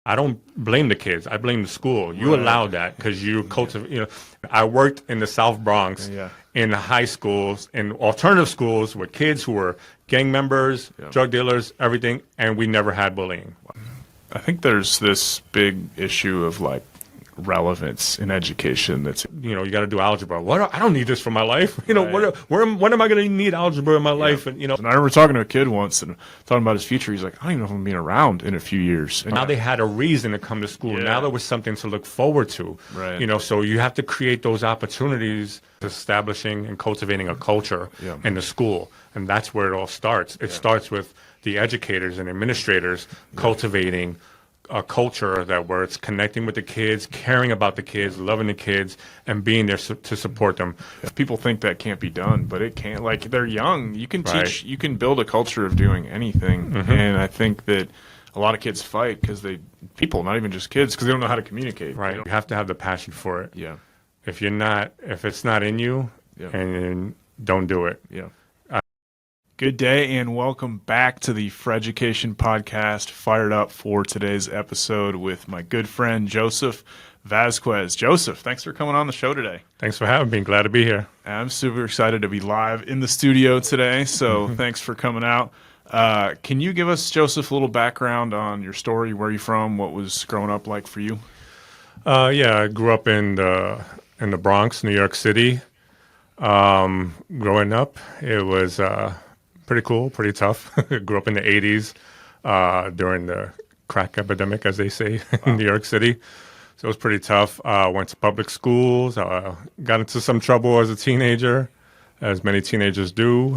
I don't blame the kids. I blame the school. You allowed that because you cultivate. I worked in the South Bronx in high schools, in alternative schools with kids who were gang members, drug dealers, everything, and we never had bullying. I think there's this big issue of like relevance in education. That's you got to do algebra. What? I don't need this for my life. When am I going to need algebra in my life? And And I remember talking to a kid once and talking about his future. He's like, I don't even know if I'm being around in a few years. And now they had a reason to come to school. Now there was something to look forward to. Right. So you have to create those opportunities, establishing and cultivating a culture in the school, and that's where it all starts. It starts with the educators and administrators cultivating a culture where it's connecting with the kids, caring about the kids, loving the kids, and being there to support them. People think that can't be done, but it can't. Like, they're young. You can teach, you can build a culture of doing anything. And I think that a lot of kids fight because people, not even just kids, because they don't know how to communicate. Right. You have to have the passion for it. Yeah. If it's not in you, and don't do it. Yeah. Good day and welcome back to the Freducation podcast. Fired up for today's episode with my good friend Joseph Vazquez. Joseph, thanks for coming on the show today. Thanks for having me. Glad to be here. I'm super excited to be live in the studio today, so thanks for coming out. Can you give us, Joseph, a little background on your story, where you're from, what was growing up like for you? I grew up in the Bronx, New York City. Growing up, it was pretty cool, pretty tough. Grew up in the 80s during the crack epidemic, as they say, in New York City. So it was pretty tough. Went to public schools. Got into some trouble as a teenager, as many teenagers do.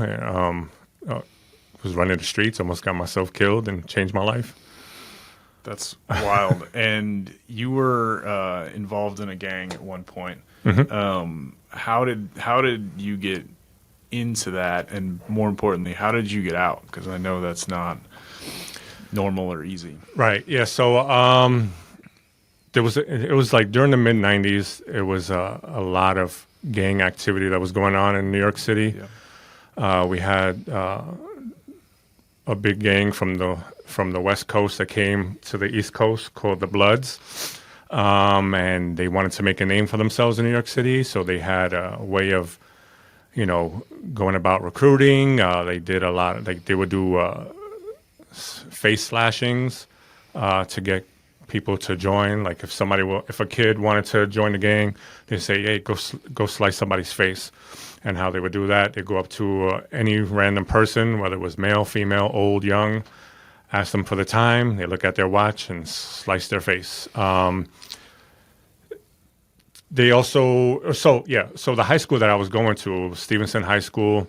Was running the streets, almost got myself killed and changed my life. That's wild. And you were involved in a gang at one point. How did you get into that, and more importantly, how did you get out? Because I know that's not normal or easy. Right. Yeah. So it was like during the mid '90s. It was a lot of gang activity that was going on in New York City. We had a big gang from the West Coast that came to the East Coast called the Bloods, and they wanted to make a name for themselves in New York City. So they had a way of going about recruiting. They did a lot. They would do face slashings to get people to join. Like if a kid wanted to join the gang, they say, "Hey, go slice somebody's face." And how they would do that, they go up to any random person, whether it was male, female, old, young, ask them for the time. They look at their watch and slice their face. They also, so the high school that I was going to was Stevenson High School,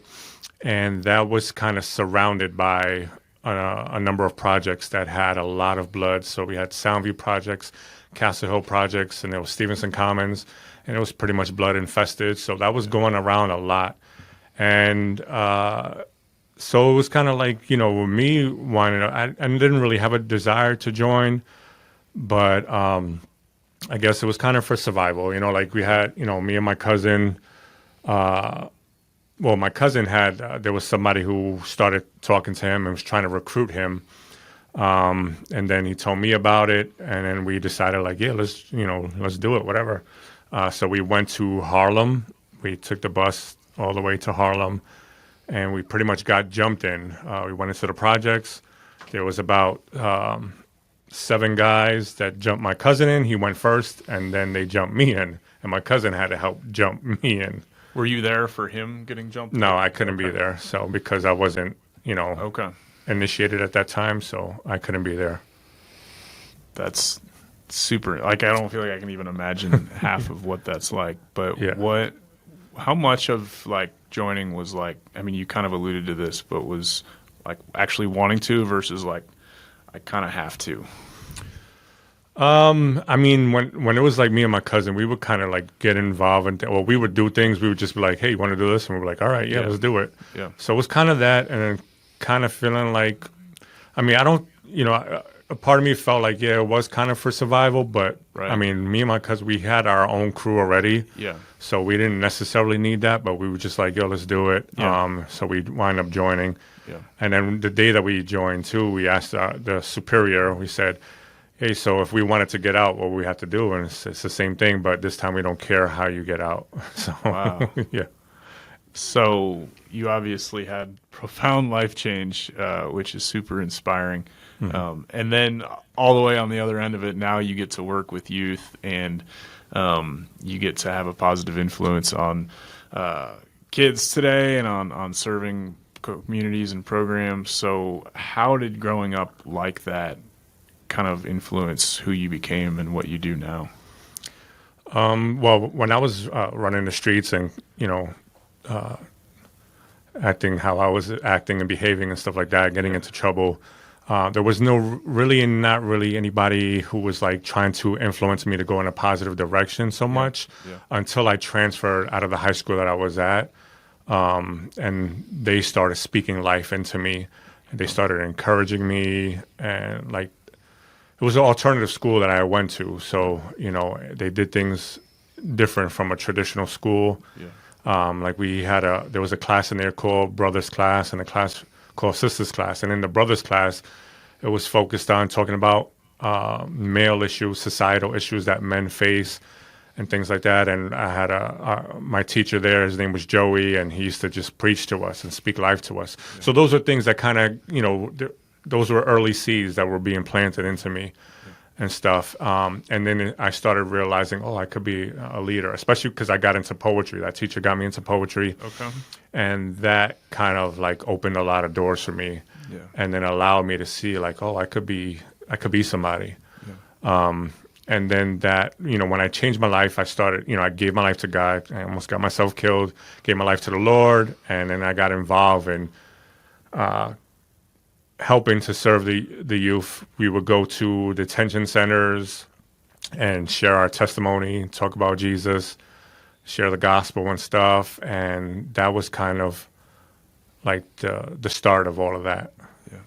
and that was kind of surrounded by a number of projects that had a lot of blood. So we had Soundview projects, Castle Hill projects, and there was Stevenson Commons, and it was pretty much blood infested. So that was going around a lot. And so it was kind of like, with me wanting to, I didn't really have a desire to join, but I guess it was kind of for survival, like we had, me and my cousin, my cousin had, there was somebody who started talking to him and was trying to recruit him. And then he told me about it, and then we decided let's do it, whatever. So we went to Harlem. We took the bus all the way to Harlem, and we pretty much got jumped in. We went into the projects. There was about 7 guys that jumped my cousin in. He went first, and then they jumped me in, and my cousin had to help jump me in. Were you there for him getting jumped? No, I couldn't be there. So because I wasn't, okay, initiated at that time, so I couldn't be there. That's super. Like, I don't feel like I can even imagine half of what that's like. But how much of like joining was like, I mean, you kind of alluded to this, but was like actually wanting to versus like, I kind of have to. I mean, when it was like me and my cousin, we would kind of like get involved and we would do things. We would just be like, "Hey, you want to do this?" And we were like, "All right, let's do it." Yeah. So it was kind of that, and then kind of feeling like, I mean, I don't, a part of me felt like, it was kind of for survival, but I mean, me and my cousin, we had our own crew already. Yeah. So we didn't necessarily need that, but we were just like, let's do it. Yeah. So we wind up joining. Yeah. And then the day that we joined too, we asked the superior, we said, hey, so if we wanted to get out, what we have to do, and it's the same thing, but this time we don't care how you get out. So, Wow. yeah. So you obviously had profound life change, which is super inspiring. And then all the way on the other end of it, now you get to work with youth, and you get to have a positive influence on kids today and on serving communities and programs. So how did growing up like that kind of influence who you became and what you do now? Well, when I was running the streets and, acting how I was acting and behaving and stuff like that, getting into trouble, there was not really anybody who was like trying to influence me to go in a positive direction so much until I transferred out of the high school that I was at. And they started speaking life into me. They started encouraging me, and like, it was an alternative school that I went to. So, they did things different from a traditional school. Like there was a class in there called Brothers Class and a class called Sisters Class. And in the Brothers Class, it was focused on talking about male issues, societal issues that men face and things like that. And I had my teacher there, his name was Joey, and he used to just preach to us and speak life to us. So those are things that kind of, those were early seeds that were being planted into me and stuff. And then I started realizing, I could be a leader, especially because I got into poetry. That teacher got me into poetry. Okay. And that kind of like opened a lot of doors for me. Yeah. And then allowed me to see like, I could be somebody. Yeah. And then that, when I changed my life, I started, I gave my life to God. I almost got myself killed, gave my life to the Lord. And then I got involved in helping to serve the youth. We would go to detention centers and share our testimony, talk about Jesus, share the gospel and stuff. And that was kind of like the start of all of that. Yeah.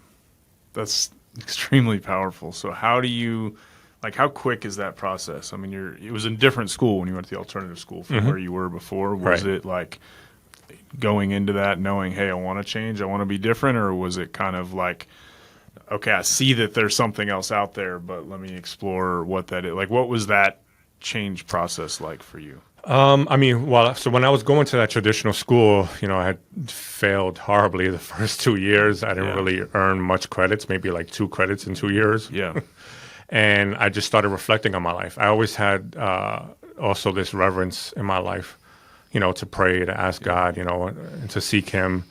That's extremely powerful. So how do you... Like, how quick is that process? I mean, it was a different school when you went to the alternative school from where you were before. Was it like going into that knowing, hey, I want to change, I want to be different? Or was it kind of like, okay, I see that there's something else out there, but let me explore what that is? Like, what was that change process like for you? So when I was going to that traditional school, I had failed horribly the first 2 years. I didn't really earn much credits, maybe like 2 credits in 2 years. Yeah. And I just started reflecting on my life. I always had also this reverence in my life, to pray, to ask God, and to seek Him.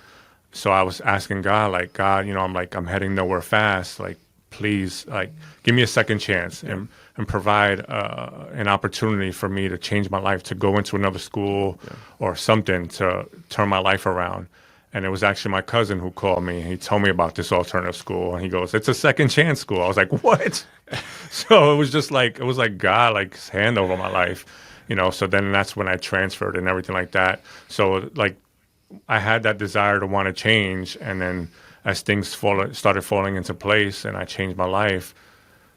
So I was asking God, like, God, I'm heading nowhere fast. Like, please, like, give me a second chance and provide an opportunity for me to change my life, to go into another school or something to turn my life around. And it was actually my cousin who called me. He told me about this alternative school, and he goes, "It's a second chance school." I was like, "What?" So it was God, like, his hand over my life, So then that's when I transferred and everything like that. So like, I had that desire to want to change, and then as things started falling into place, and I changed my life,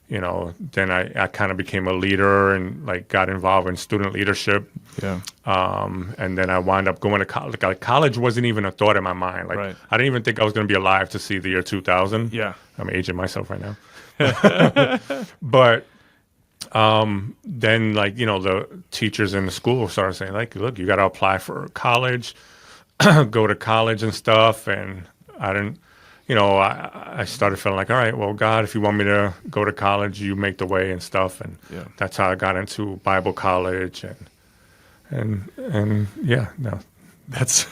then I kind of became a leader and like got involved in student leadership. Yeah. And then I wound up going to college. Like, college wasn't even a thought in my mind. Like, I didn't even think I was going to be alive to see the year 2000. Yeah. I'm aging myself right now. But then, like, the teachers in the school started saying, like, look, you got to apply for college, go to college and stuff. And I didn't, I started feeling like, all right, well, God, if you want me to go to college, you make the way and stuff. And that's how I got into Bible college and no. That's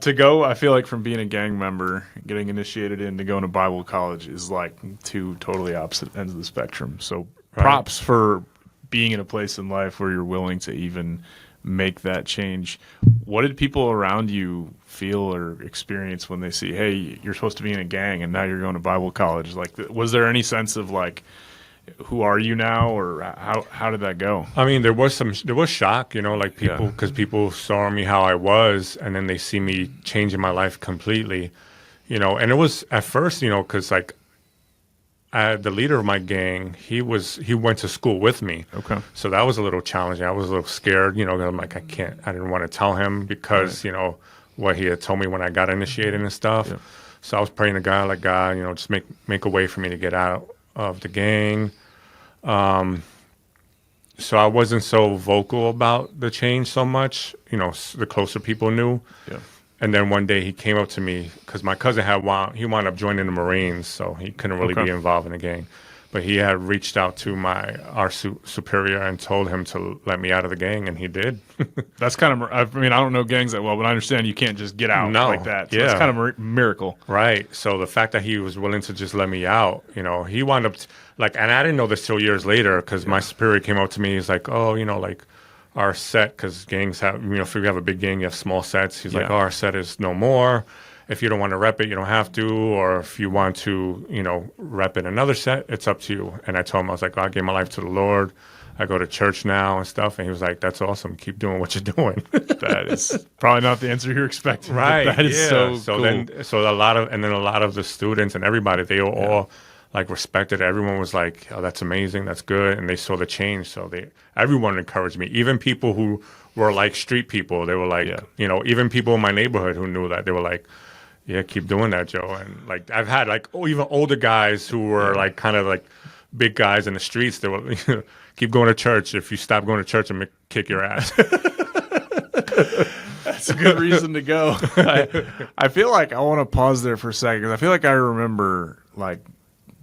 to go. I feel like from being a gang member, getting initiated into going to Bible college is like two totally opposite ends of the spectrum. So props for being in a place in life where you're willing to even make that change. What did people around you feel or experience when they see, hey, you're supposed to be in a gang and now you're going to Bible college? Like, was there any sense of like, who are you now, or how did that go? I mean, there was shock, like people, because people saw me how I was, and then they see me changing my life completely, and it was at first, because like the leader of my gang, he went to school with me. Okay. So that was a little challenging. I was a little scared, I'm like, I didn't want to tell him because, what he had told me when I got initiated and stuff. Yeah. So I was praying to God, like, God, just make a way for me to get out of the gang. So I wasn't so vocal about the change so much. The closer people knew. Yeah. And then one day he came up to me because my cousin he wound up joining the Marines, so he couldn't really be involved in the gang. But he had reached out to our superior and told him to let me out of the gang, and he did. That's kind of, I mean, I don't know gangs that well, but I understand you can't just get out like that. So it's kind of a miracle. Right. So the fact that he was willing to just let me out, he wound up, and I didn't know this till years later because my superior came up to me. He's like, oh, our set, because gangs have, if you have a big gang, you have small sets. He's like, oh, our set is no more. If you don't want to rep it, you don't have to. Or if you want to, rep in another set, it's up to you. And I told him, I was like, I gave my life to the Lord. I go to church now and stuff. And he was like, that's awesome. Keep doing what you're doing. That is probably not the answer you're expecting. Right. That is so cool. A lot of the students and everybody, they were all respected. Everyone was like, oh, that's amazing. That's good. And they saw the change. So everyone encouraged me. Even people who were like street people, they were like, even people in my neighborhood who knew that, they were like, yeah, keep doing that, Joe. And I've had even older guys who were kind of big guys in the streets. They were keep going to church. If you stop going to church, I'm gonna kick your ass. That's a good reason to go. I feel like I want to pause there for a second because I feel like I remember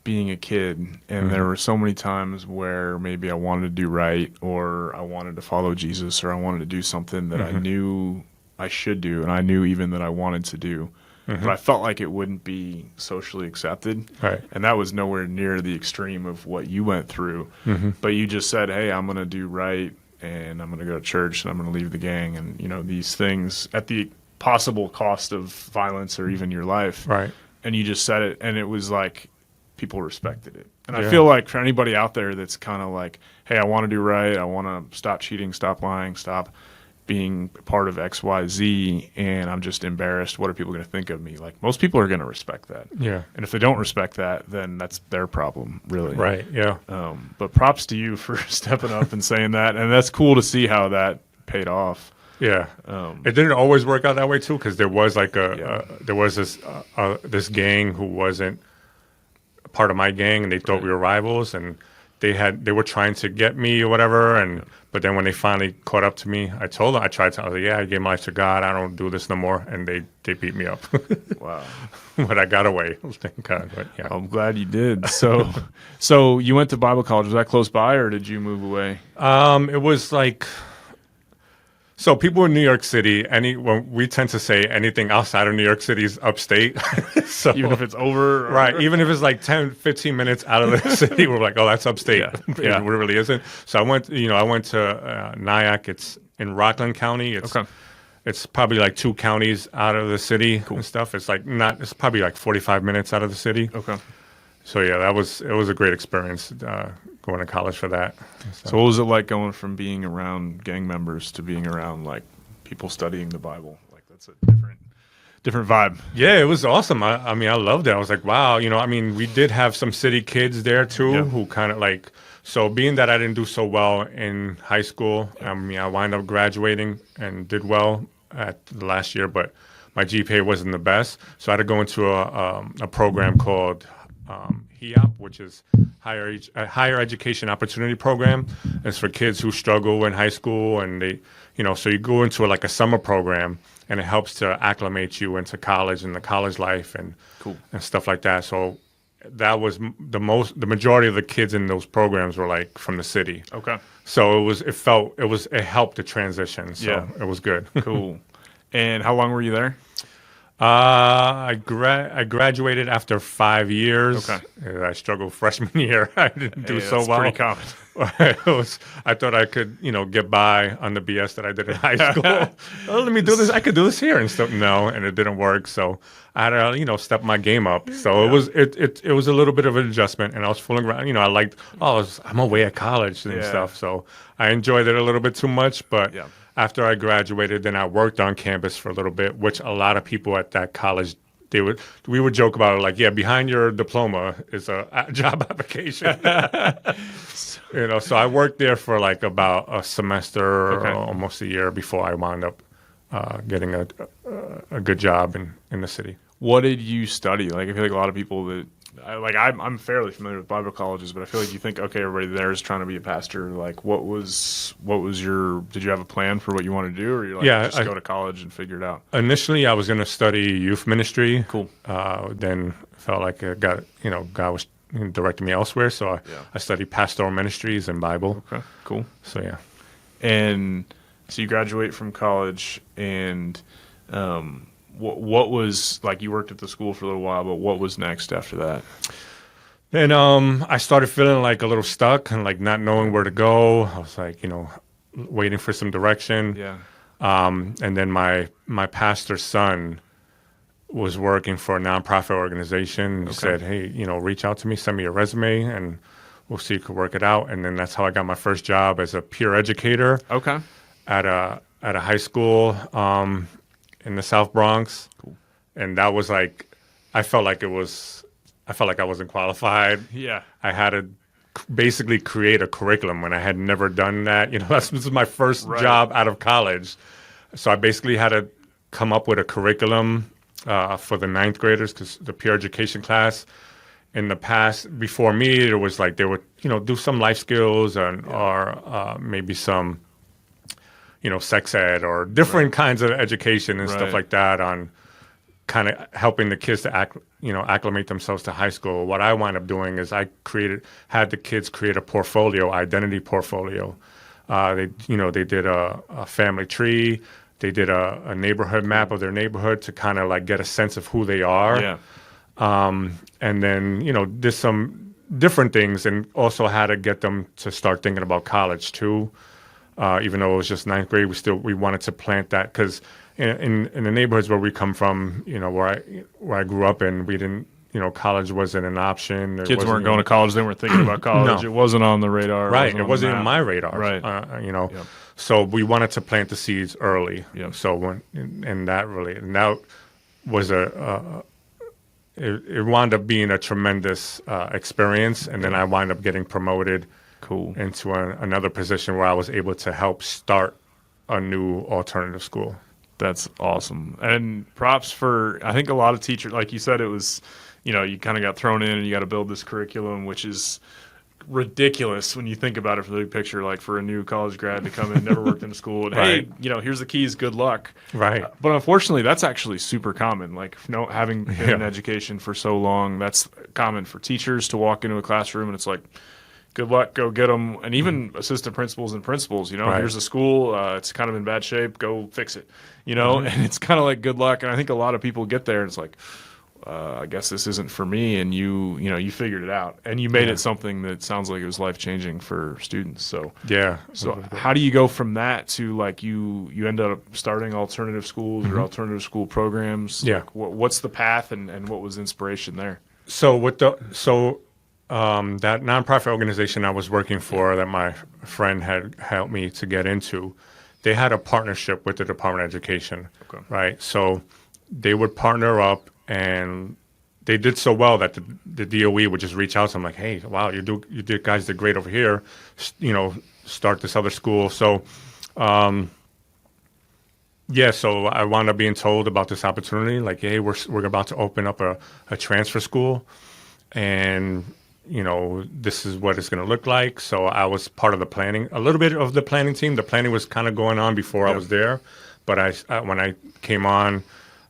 being a kid, and there were so many times where maybe I wanted to do right, or I wanted to follow Jesus, or I wanted to do something that I knew I should do, and I knew even that I wanted to do. But I felt like it wouldn't be socially accepted. Right. And that was nowhere near the extreme of what you went through. But you just said, hey, I'm going to do right, and I'm going to go to church, and I'm going to leave the gang, and, these things at the possible cost of violence or even your life. Right. And you just said it, and it was like people respected it. And I feel like for anybody out there that's kind of like, hey, I want to do right, I want to stop cheating, stop lying, stop being part of XYZ, and I'm just embarrassed. What are people going to think of me? Most people are going to respect that. Yeah. And if they don't respect that, then that's their problem, really. Right. Yeah. But props to you for stepping up and saying that, and that's cool to see how that paid off. Yeah. It didn't always work out that way too, because there was this gang who wasn't a part of my gang, and they thought we were rivals, and they were trying to get me or whatever, but then when they finally caught up to me, I told them, I was like, I gave my life to God, I don't do this no more, and they beat me up. Wow. But I got away, thank God. But yeah. I'm glad you did. So you went to Bible college. Was that close by, or did you move away? It was so people in New York City, when we tend to say anything outside of New York City is upstate. So, even if it's over? Right. Even if it's 10, 15 minutes out of the city, we're like, oh, that's upstate. Yeah. It really isn't. So I went to Nyack. It's in Rockland County. It's probably 2 counties out of the city and stuff. It's it's probably 45 minutes out of the city. Okay. So yeah, it was a great experience going to college for that. So what was it like going from being around gang members to being around people studying the Bible? That's a different vibe. Yeah, it was awesome. I mean, I loved it. I was like, wow, we did have some city kids there too who kind of so being that I didn't do so well in high school, I wound up graduating and did well at the last year, but my GPA wasn't the best. So I had to go into a program called HEOP, which is Higher Education Opportunity Program. It's for kids who struggle in high school, and they, so you go into a summer program, and it helps to acclimate you into college and the college life and stuff like that. So that was the majority of the kids in those programs were from the city. Okay. So it helped the transition. So it was good. Cool. And how long were you there? I graduated after 5 years. Okay. I struggled freshman year. I didn't do so well. Pretty common. I thought I could, get by on the BS that I did in high school. Oh, let me do this. I could do this here and stuff. No, and it didn't work. So I had to, step my game up. So it was a little bit of an adjustment, and I was fooling around. I'm away at college and stuff. So I enjoyed it a little bit too much, but. Yeah. After I graduated, then I worked on campus for a little bit, which a lot of people at that college, we would joke about it behind your diploma is a job application. So I worked there for about a semester or almost a year before I wound up getting a good job in the city. What did you study? I feel like a lot of people that I'm fairly familiar with Bible colleges, but I feel like you think, okay, everybody there is trying to be a pastor. Like, what was your? Did you have a plan for what you want to do, or you just go to college and figure it out? Initially, I was going to study youth ministry. Cool. Then felt like God was directing me elsewhere, so I studied pastoral ministries and Bible. Okay, cool. So yeah. And so you graduate from college, and what was, like, you worked at the school for a little while, but what was next after that? Then I started feeling like a little stuck and like not knowing where to go. I was like, waiting for some direction. Yeah. And then my pastor's son was working for a nonprofit organization. He said, hey, reach out to me, send me your resume, and we'll see if you can work it out. And then that's how I got my first job as a peer educator. Okay. At a high school in the South Bronx. Cool. And that was like, I felt like I wasn't qualified. Yeah. I had to basically create a curriculum when I had never done that. This was my first job out of college. So I basically had to come up with a curriculum for the ninth graders, because the peer education class in the past, before me, there was like, they would, do some life skills or maybe some, sex ed or different kinds of education and stuff like that, on kind of helping the kids to acclimate themselves to high school. What I wound up doing is I had the kids create a portfolio, identity portfolio. They did a family tree. They did a neighborhood map of their neighborhood to kind of like get a sense of who they are. Yeah. And then, did some different things, and also had to get them to start thinking about college too. Even though it was just ninth grade, we wanted to plant that, because in the neighborhoods where we come from, where I grew up in, we didn't, college wasn't an option. Kids weren't going to college. They weren't thinking about college. No. It wasn't on the radar. Right. It wasn't in my radar. Right. So we wanted to plant the seeds early. Yep. So that was it wound up being a tremendous experience. And then I wound up getting promoted into another position where I was able to help start a new alternative school. That's awesome. And props for, I think a lot of teachers, like you said, it was, you kind of got thrown in and you got to build this curriculum, which is ridiculous when you think about it from the big picture, like for a new college grad to come in, never worked in a school, and hey, here's the keys, good luck. Right. But unfortunately, that's actually super common. Like, having been in education for so long, that's common for teachers to walk into a classroom and it's like, good luck, go get them. And even assistant principals and principals, here's the school, it's kind of in bad shape, go fix it, and it's kind of like, good luck. And I think a lot of people get there and it's like, I guess this isn't for me. And you figured it out, and you made it something that sounds like it was life-changing for students. So how do you go from that to, like, you end up starting alternative schools or alternative school programs? Yeah. Like, what's the path, and what was inspiration there? So that nonprofit organization I was working for, that my friend had helped me to get into, they had a partnership with the Department of Education, right? So they would partner up, and they did so well that the DOE would just reach out to them like, hey, wow, you guys did great over here, start this other school. So, so I wound up being told about this opportunity, like, hey, we're about to open up a transfer school, and this is what it's going to look like. So I was part of the planning, a little bit of the planning team. The planning was kind of going on before I was there, but when I came on,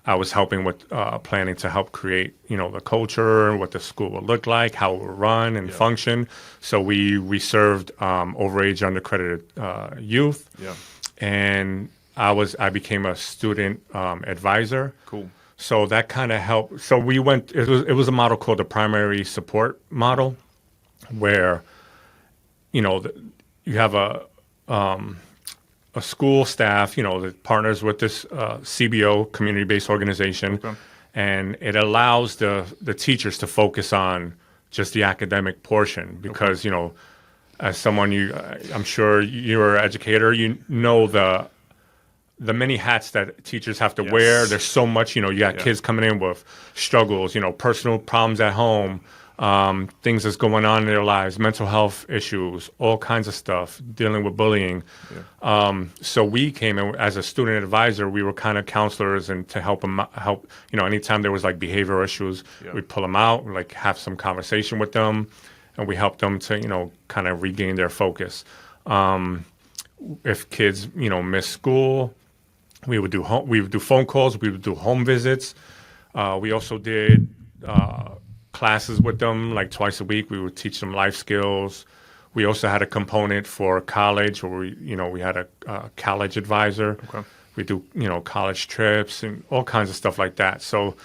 I was helping with planning to help create, the culture, what the school would look like, how it would run and function. So we served overage, undercredited youth. Yeah. And I became a student advisor. Cool. So that kind of helped. So we went. It was a model called the primary support model, where, you have a school staff, that partners with this CBO, community-based organization, and it allows the teachers to focus on just the academic portion, because as someone I'm sure you're an educator, the many hats that teachers have to wear. There's so much, you got kids coming in with struggles, personal problems at home, things that's going on in their lives, mental health issues, all kinds of stuff, dealing with bullying. So we came in as a student advisor. We were kind of counselors and to help them anytime there was like behavioral issues, we'd pull them out, like have some conversation with them, and we helped them to, kind of regain their focus. If kids, miss school, we would do phone calls, we would do home visits. We also did classes with them like twice a week. We would teach them life skills. We also had a component for college where we had a college advisor. Okay. We do, college trips and all kinds of stuff like that. So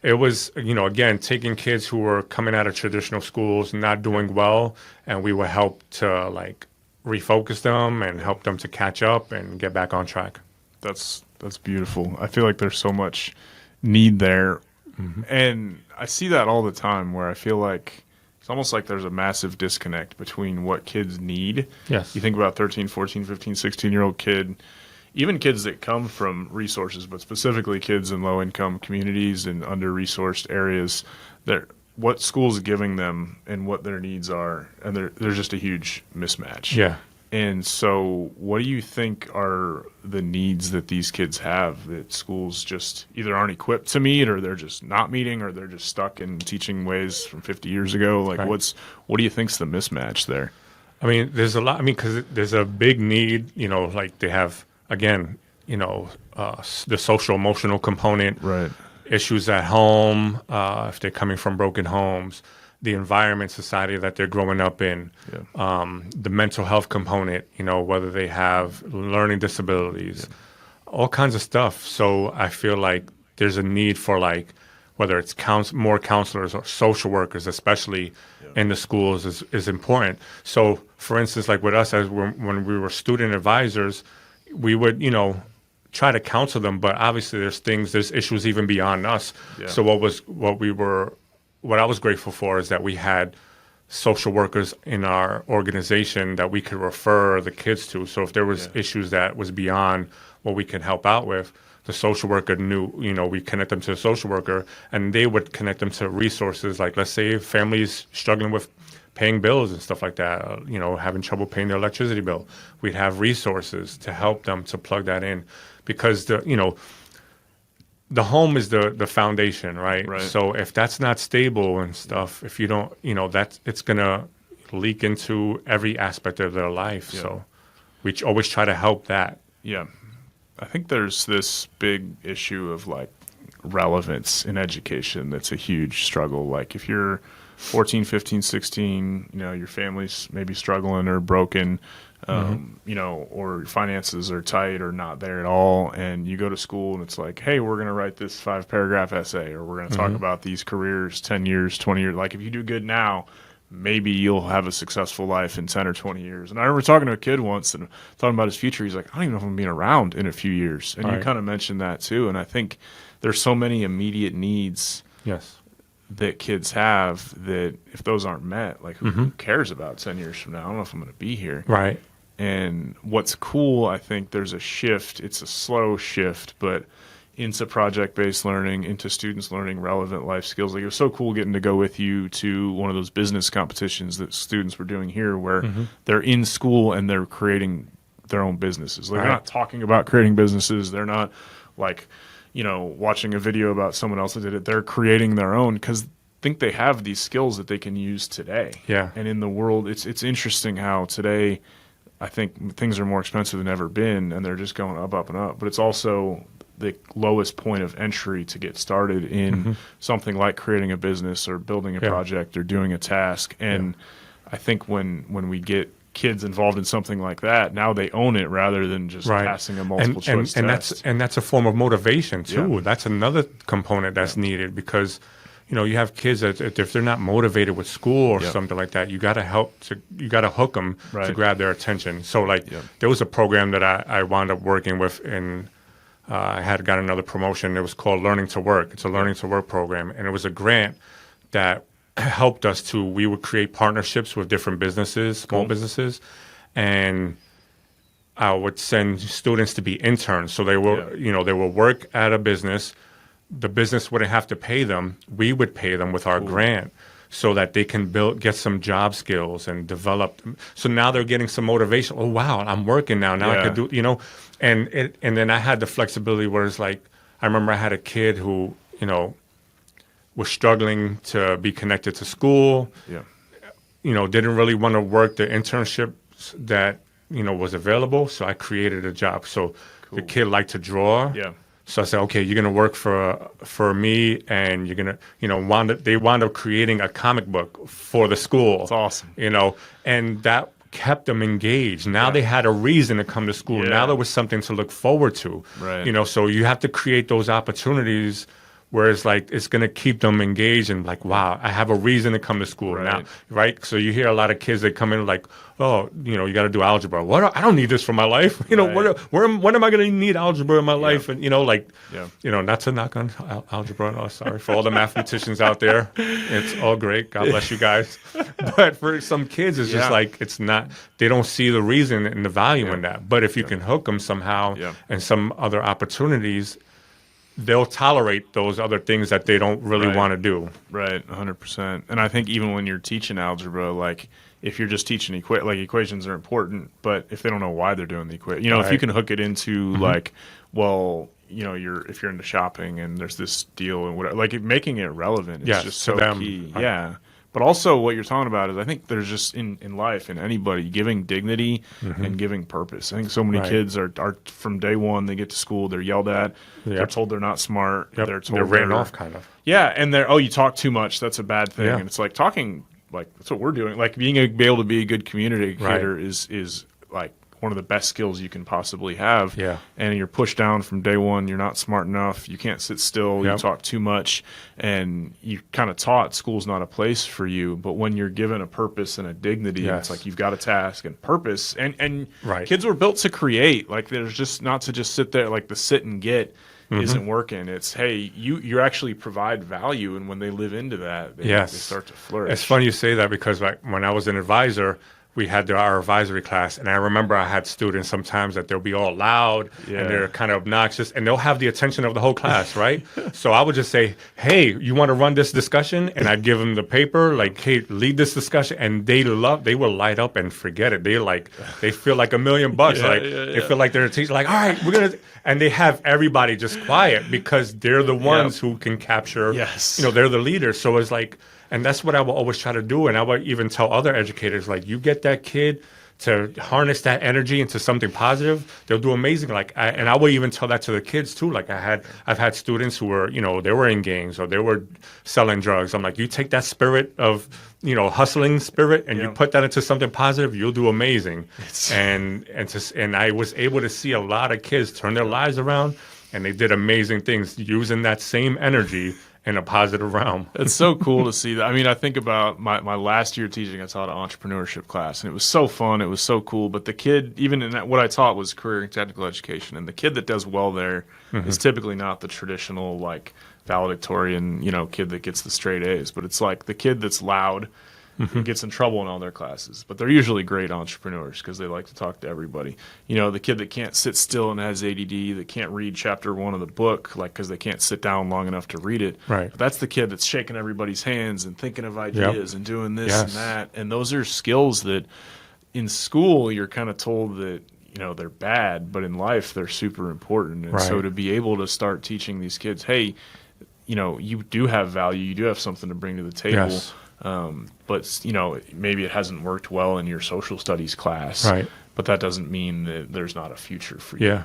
it was, again, taking kids who were coming out of traditional schools, not doing well, and we would help to like refocus them and help them to catch up and get back on track. That's beautiful. I feel like there's so much need there. Mm-hmm. And I see that all the time where I feel like it's almost like there's a massive disconnect between what kids need. Yes. You think about 13, 14, 15, 16-year-old kid, even kids that come from resources, but specifically kids in low-income communities and under-resourced areas, what school's giving them and what their needs are, and there's just a huge mismatch. Yeah. And so what do you think are the needs that these kids have that schools just either aren't equipped to meet, or they're just not meeting, or they're just stuck in teaching ways from 50 years ago? Like, right. What do you think's the mismatch there? I mean, there's a lot. I mean, because there's a big need, like they have, again, the social emotional component. Right. Issues at home, if they're coming from broken homes, the environment, society that they're growing up in, the mental health component, whether they have learning disabilities, all kinds of stuff. So I feel like there's a need for like, whether it's more counselors or social workers, especially in the schools, is important. So for instance, like with us, when we were student advisors, we would, try to counsel them, but obviously there's issues even beyond us. Yeah. So what I was grateful for is that we had social workers in our organization that we could refer the kids to. So if there was issues that was beyond what we could help out with, the social worker knew, we connect them to a social worker, and they would connect them to resources. Like, let's say families struggling with paying bills and stuff like that, having trouble paying their electricity bill. We'd have resources to help them to plug that in, because the home is the foundation, right? Right. So if that's not stable and stuff, if you don't, it's gonna leak into every aspect of their life. Yeah. So we always try to help that. Yeah. I think there's this big issue of like relevance in education that's a huge struggle. Like if you're 14, 15, 16, your family's maybe struggling or broken, or your finances are tight or not there at all, and you go to school and it's like, hey, we're going to write this 5-paragraph essay, or we're going to talk about these careers 10 years, 20 years. Like if you do good now, maybe you'll have a successful life in 10 or 20 years. And I remember talking to a kid once and talking about his future. He's like, I don't even know if I'm being around in a few years. And you kind of mentioned that too. And I think there's so many immediate needs. Yes. That kids have, that if those aren't met, like who cares about 10 years from now? I don't know if I'm going to be here. Right. And what's cool, I think there's a shift. It's a slow shift, but into project-based learning, into students learning relevant life skills. Like it was so cool getting to go with you to one of those business competitions that students were doing here, where they're in school and they're creating their own businesses. Like they're not talking about creating businesses. They're not like, watching a video about someone else that did it. They're creating their own because think they have these skills that they can use today. Yeah. And in the world, it's interesting how today I think things are more expensive than ever been, and they're just going up, up, and up. But it's also the lowest point of entry to get started in something like creating a business or building a project or doing a task. And I think when we get kids involved in something like that, now they own it rather than just passing a multiple choice test. That's a form of motivation too. That's another component that's needed, because you have kids that if they're not motivated with school or something like that, you got to hook them to grab their attention. So there was a program that I wound up working with, and I had got another promotion. It was called Learning to Work. It's a Learning to Work program, and it was a grant that helped us we would create partnerships with different businesses, small businesses, and I would send students to be interns. So they will work at a business. The business wouldn't have to pay them. We would pay them with our grant. so that they can get some job skills and develop. So now they're getting some motivation. Oh, wow, I'm working now. Now I could do, and then I had the flexibility where it's like, I remember I had a kid who, was struggling to be connected to school. Yeah. Didn't really want to work the internships that, was available. So I created a job. So the kid liked to draw. Yeah. So I said, okay, you're going to work for me, and you're going to, they wound up creating a comic book for the school. That's awesome. And that kept them engaged. Now they had a reason to come to school. Now there was something to look forward to. Right. So you have to create those opportunities where it's like it's going to keep them engaged and like, wow, I have a reason to come to school now, right? So you hear a lot of kids that come in like, oh, you got to do algebra. What? I don't need this for my life. When am I going to need algebra in my life? And not to knock on algebra. Oh, sorry for all the mathematicians out there. It's all great. God bless you guys. But for some kids, it's just like it's not. They don't see the reason and the value in that. But if you can hook them somehow and some other opportunities, they'll tolerate those other things that they don't really want to do. Right, 100%. And I think even when you're teaching algebra, like if you're just teaching equations are important, but if they don't know why they're doing the equation, if you can hook it into like, well, if you're into shopping and there's this deal and whatever, like making it relevant is just so key. Yeah. But also what you're talking about is I think there's just in life, in anybody, giving dignity and giving purpose. I think so many kids are from day one, they get to school, they're yelled at, they're told they're not smart, they're told they're written off kind of. Yeah, and you talk too much, that's a bad thing. And it's like talking, like that's what we're doing. Like being able to be a good communicator is like one of the best skills you can possibly have. Yeah. And you're pushed down from day one. You're not smart enough. You can't sit still. You talk too much. And you kind of taught school's not a place for you. But when you're given a purpose and a dignity, it's like you've got a task and purpose. And kids were built to create. Like there's just not to just sit there, like the sit and get isn't working. It's, hey, you actually provide value. And when they live into that, they start to flourish. It's funny you say that because when I was an advisor, we had our advisory class, and I remember I had students sometimes that they'll be all loud and they're kind of obnoxious, and they'll have the attention of the whole class, right? So I would just say, hey, you want to run this discussion? And I'd give them the paper, like, hey, lead this discussion, and they will light up and forget it. They feel like $1 million. They feel like they're a teacher, like, all right, we're going to, and they have everybody just quiet because they're the ones who can capture, they're the leaders. So it's like, and that's what I will always try to do. And I would even tell other educators, like, you get that kid to harness that energy into something positive, they'll do amazing. And I would even tell that to the kids too. Like I've had students who were, they were in gangs or they were selling drugs. I'm like, you take that spirit of, hustling spirit and you put that into something positive, you'll do amazing. And I was able to see a lot of kids turn their lives around, and they did amazing things using that same energy in a positive realm. It's so cool to see that. I mean, I think about my last year teaching, I taught an entrepreneurship class, and it was so fun. It was so cool. But the kid, even in that, what I taught was career and technical education. And the kid that does well there is typically not the traditional, like, valedictorian, kid that gets the straight A's. But it's like the kid that's loud and gets in trouble in all their classes. But they're usually great entrepreneurs because they like to talk to everybody. The kid that can't sit still and has ADD, that can't read chapter 1 of the book, like, because they can't sit down long enough to read it. Right. But that's the kid that's shaking everybody's hands and thinking of ideas and doing this and that. And those are skills that in school you're kind of told that, they're bad, but in life they're super important. And so to be able to start teaching these kids, hey, you do have value, you do have something to bring to the table. Yes. But maybe it hasn't worked well in your social studies class. Right. But that doesn't mean that there's not a future for you. Yeah,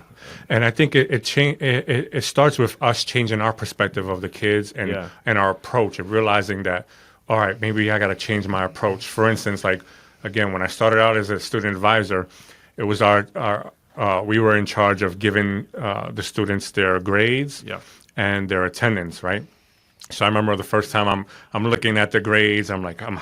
and I think it starts with us changing our perspective of the kids and our approach, and realizing that, all right, maybe I got to change my approach. For instance, like, again, when I started out as a student advisor, it was we were in charge of giving the students their grades and their attendance, right? So I remember the first time I'm looking at the grades, I'm like, I'm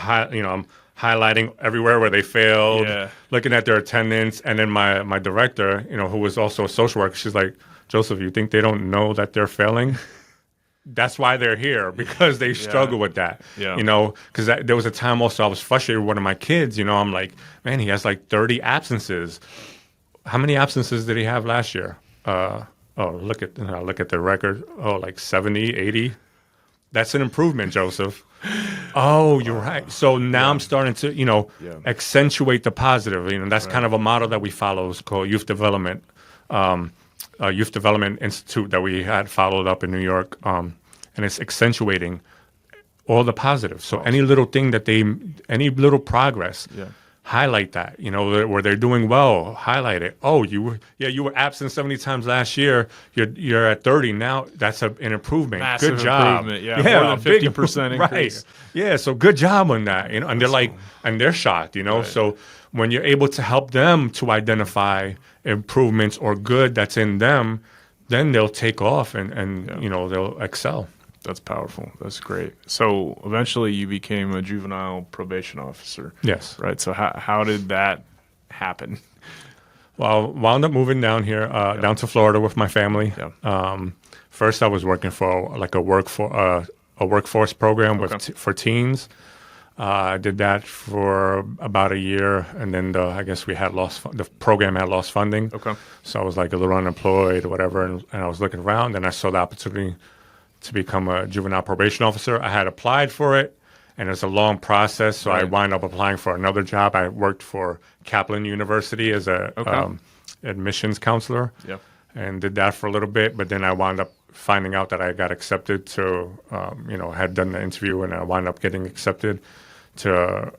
highlighting everywhere where they failed, looking at their attendance, and then my director, who was also a social worker, she's like, Joseph, you think they don't know that they're failing? That's why they're here, because they struggle with that, because there was a time also I was frustrated with one of my kids, I'm like, man, he has like 30 absences. How many absences did he have last year? Look at the record. Like 70, 80. That's an improvement, Joseph. Oh, you're right. So now I'm starting to, accentuate the positive. That's kind of a model that we follow. It's called Youth Development Institute that we had followed up in New York. And it's accentuating all the positives. So any little thing any little progress, highlight that, where they're doing well, highlight it. Oh, you were absent 70 times last year. You're at 30 now. That's an improvement. Massive good job. Improvement. Yeah, more than 50% increase. Right. Yeah, so good job on that. And they're like, and they're shocked, Right. So when you're able to help them to identify improvements or good that's in them, then they'll take off and they'll excel. That's powerful. That's great. So eventually you became a juvenile probation officer. Yes. Right. So how did that happen? Well, wound up moving down here, down to Florida with my family. Yeah. First, I was working for like a workforce program for teens. I did that for about a year, and then I guess the program had lost funding. Okay. So I was like a little unemployed or whatever, and I was looking around, and I saw the opportunity to become a juvenile probation officer. I had applied for it, and it's a long process, so I wound up applying for another job. I worked for Kaplan University as a admissions counselor, and did that for a little bit, but then I wound up finding out that I got accepted to, had done the interview, and I wound up getting accepted to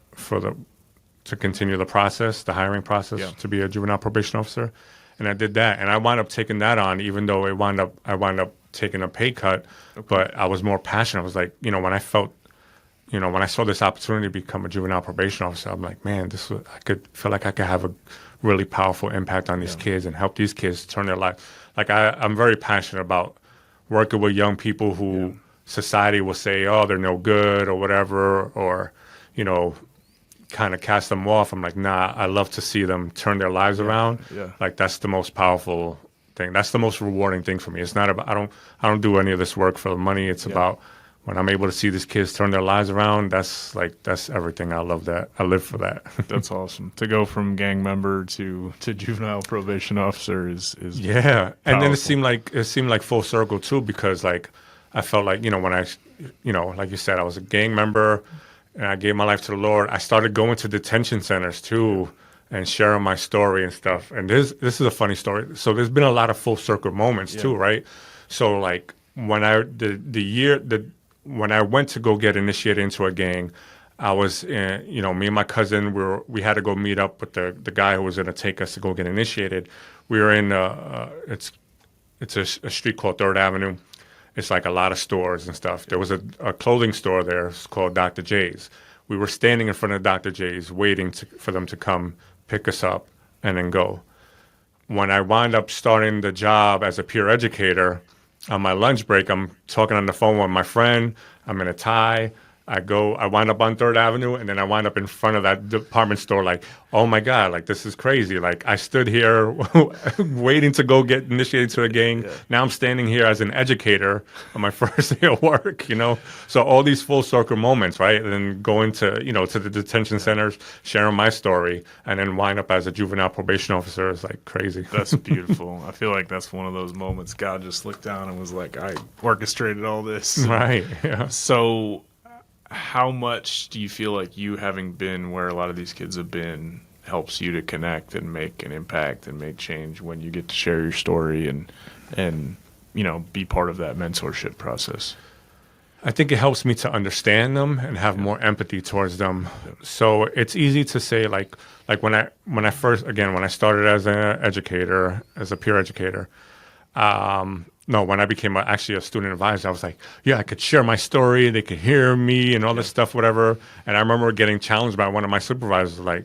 continue the process, the hiring process, to be a juvenile probation officer. And I did that, and I wound up taking that on, even though I wound up taking a pay cut, but I was more passionate. I was like, when I saw this opportunity to become a juvenile probation officer, I'm like, man, I could feel like I could have a really powerful impact on these kids and help these kids turn their life. Like I'm very passionate about working with young people who society will say, oh, they're no good or whatever, or, kind of cast them off. I'm like, nah, I love to see them turn their lives around. Yeah. Like that's the most powerful thing. That's the most rewarding thing for me. It's not about, I don't do any of this work for the money. It's about when I'm able to see these kids turn their lives around, that's everything. I love that. I live for that. That's awesome. To go from gang member to juvenile probation officer is yeah. And then powerful. it seemed like full circle too, because like I felt like, when I, like you said, I was a gang member and I gave my life to the Lord. I started going to detention centers too and sharing my story and stuff. And this is a funny story. So there's been a lot of full circle moments too, right? So like when when I went to go get initiated into a gang, I was, me and my cousin, we had to go meet up with the guy who was going to take us to go get initiated. We were in, it's a street called 3rd Avenue. It's like a lot of stores and stuff. There was a clothing store there. It's called Dr. J's. We were standing in front of Dr. J's waiting for them to come pick us up and then go. When I wound up starting the job as a peer educator, on my lunch break, I'm talking on the phone with my friend. I'm in a tie. I wind up on 3rd Avenue, and then I wind up in front of that department store like, oh, my God, like, this is crazy. Like, I stood here waiting to go get initiated to a gang. Yeah. Now I'm standing here as an educator on my first day of work, So all these full circle moments, right? And then going to, to the detention centers, sharing my story, and then wind up as a juvenile probation officer is like crazy. That's beautiful. I feel like that's one of those moments God just looked down and was like, I orchestrated all this. Right, yeah. So how much do you feel like you having been where a lot of these kids have been helps you to connect and make an impact and make change when you get to share your story and be part of that mentorship process? I think it helps me to understand them and have more empathy towards them. Yeah. So it's easy to say like when I started as an educator, as a peer educator, when I became actually a student advisor, I was like, I could share my story. They could hear me and all this stuff, whatever. And I remember getting challenged by one of my supervisors, like,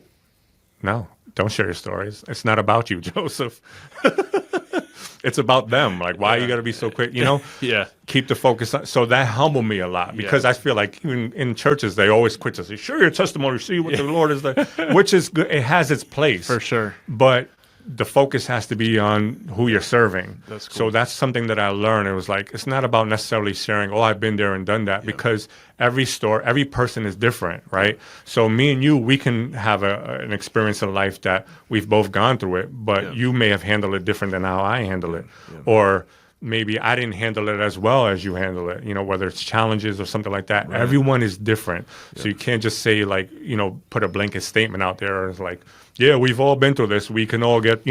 no, don't share your stories. It's not about you, Joseph. It's about them. Like, why you got to be so quick, Yeah. Keep the focus on. So that humbled me a lot because I feel like even in churches, they always quit to say, share your testimony, see what the Lord is like, which is good. It has its place. For sure. But the focus has to be on who you're serving. That's cool. So that's something that I learned. It was like, it's not about necessarily sharing, I've been there and done that, because every person is different, right? So me and you, we can have an experience in life that we've both gone through it, but you may have handled it different than how I handle it. Yeah. Or maybe I didn't handle it as well as you handle it, whether it's challenges or something like that. Right. Everyone is different. So you can't just say like, put a blanket statement out there. It's like, yeah, we've all been through this. We can all get,